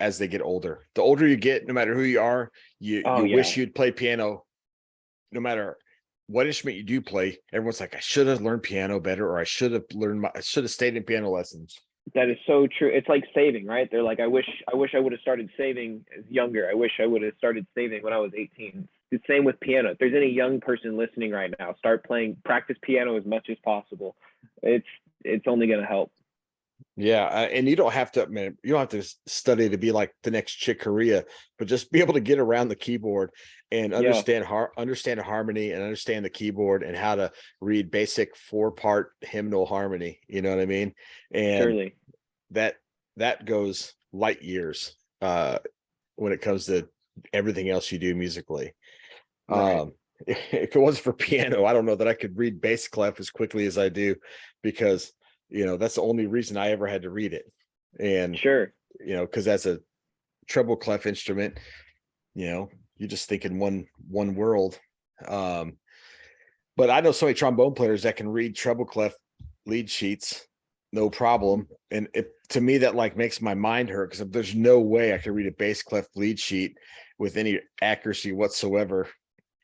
as they get older. The older you get, no matter who you are, you wish you'd play piano. No matter what instrument you do play, everyone's like, I should have learned piano better, or I should have stayed in piano lessons. That is so true. It's like saving, right? They're like, I wish I would have started saving as younger. I wish I would have started saving when I was 18. It's the same with piano. If there's any young person listening right now, practice piano as much as possible. It's only going to help. Yeah, and you don't have to study to be like the next Chick Corea, but just be able to get around the keyboard and understand harmony and understand the keyboard and how to read basic 4-part hymnal harmony. You know what I mean? And Surely. that goes light years when it comes to everything else you do musically. Right. If it wasn't for piano, I don't know that I could read bass clef as quickly as I do, because that's the only reason I ever had to read it. And sure, because that's a treble clef instrument, you just think in one world. But I know so many trombone players that can read treble clef lead sheets, no problem. And to me, that like makes my mind hurt, because there's no way I could read a bass clef lead sheet with any accuracy whatsoever,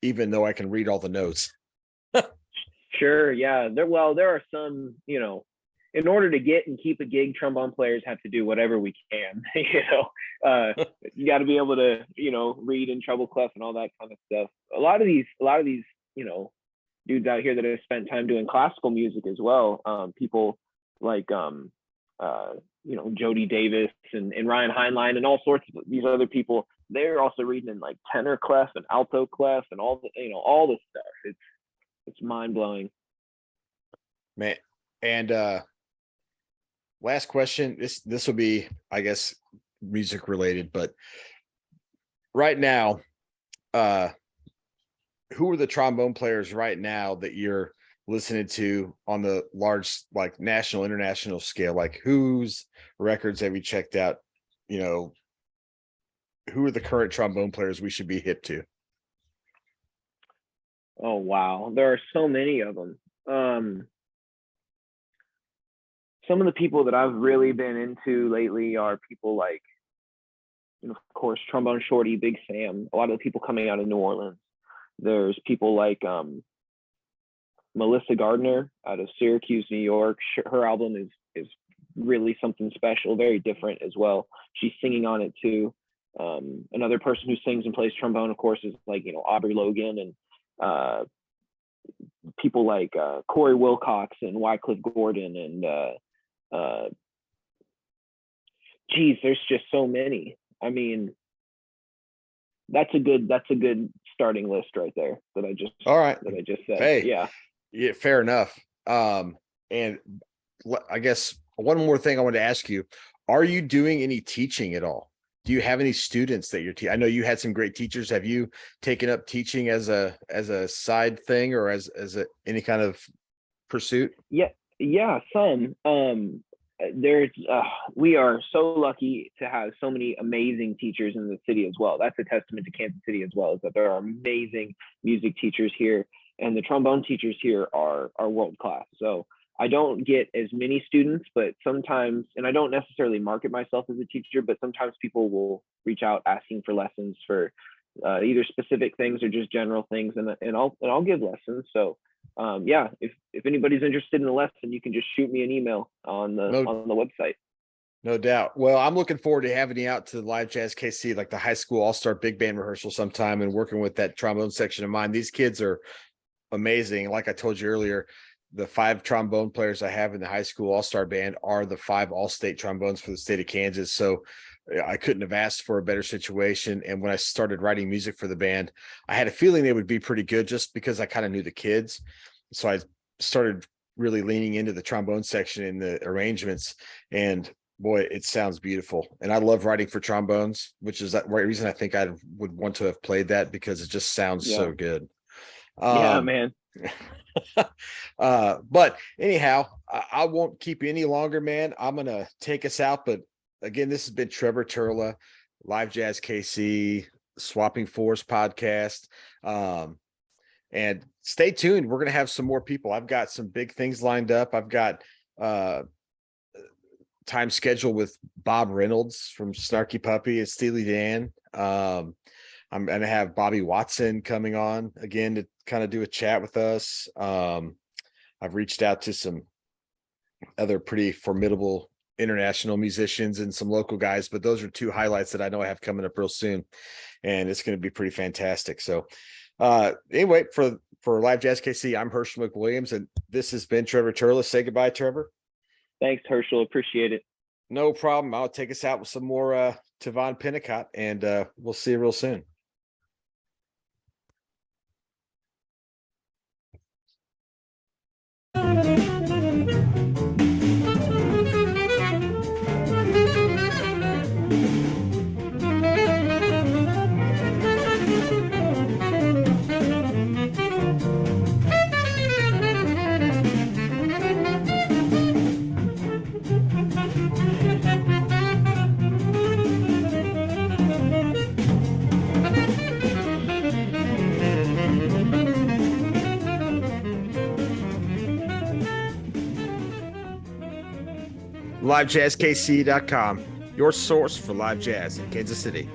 even though I can read all the notes. Sure. Yeah. There are some, in order to get and keep a gig, trombone players have to do whatever we can. You got to be able to, read in treble clef and all that kind of stuff. A lot of these, dudes out here that have spent time doing classical music as well. People like, Jody Davis and Ryan Heinlein and all sorts of these other people. They're also reading in like tenor clef and alto clef and all this stuff. It's mind blowing, man. And last question. This will be, I guess, music related, but right now, who are the trombone players right now that you're listening to on the large, like national, international scale? Like, whose records have you checked out? Who are the current trombone players we should be hip to? Oh, wow. There are so many of them. Some of the people that I've really been into lately are people like, of course, Trombone Shorty, Big Sam, a lot of the people coming out of New Orleans. There's people like Melissa Gardner out of Syracuse, New York. Her album is really something special, very different as well. She's singing on it too. Another person who sings and plays trombone, of course, is like, Aubrey Logan, and people like Corey Wilcox and Wycliffe Gordon, and there's just so many. I mean, that's a good starting list right there that I just said. Hey, yeah, fair enough. And I guess one more thing I wanted to ask you: are you doing any teaching at all? Do you have any students that you're I know you had some great teachers. Have you taken up teaching as a side thing, or as any kind of pursuit? Yeah, some. We are so lucky to have so many amazing teachers in the city as well. That's a testament to Kansas City as well, is that there are amazing music teachers here, and the trombone teachers here are world class. So I don't get as many students, but sometimes, and I don't necessarily market myself as a teacher, but sometimes people will reach out asking for lessons for either specific things or just general things, and I'll give lessons. So if anybody's interested in a lesson, you can just shoot me an email on the website. No doubt. Well, I'm looking forward to having you out to Live Jazz KC, like the high school all-star big band rehearsal sometime, and working with that trombone section of mine. These kids are amazing. Like I told you earlier, the 5 trombone players I have in the high school all-star band are the 5 all-state trombones for the state of Kansas. So I couldn't have asked for a better situation. And when I started writing music for the band, I had a feeling they would be pretty good just because I kind of knew the kids. So I started really leaning into the trombone section in the arrangements, and boy, it sounds beautiful. And I love writing for trombones, which is the reason I think I would want to have played that, because it just sounds so good. Yeah, man. But anyhow, I won't keep you any longer, man. I'm gonna take us out. But again, this has been Trevor Turla, Live Jazz KC, Swapping Fours podcast. And stay tuned. We're gonna have some more people. I've got some big things lined up. I've got time scheduled with Bob Reynolds from Snarky Puppy and Steely Dan. I'm gonna have Bobby Watson coming on again to kind of do a chat with us. I've reached out to some other pretty formidable international musicians and some local guys, but those are 2 highlights that I know I have coming up real soon, and it's going to be pretty fantastic. So anyway, for Live Jazz KC, I'm Herschel McWilliams, and this has been Trevor Turla. Say goodbye, Trevor. Thanks, Herschel. Appreciate it. No problem. I'll take us out with some more Tavon Pennicott, and we'll see you real soon. LiveJazzKC.com, your source for live jazz in Kansas City.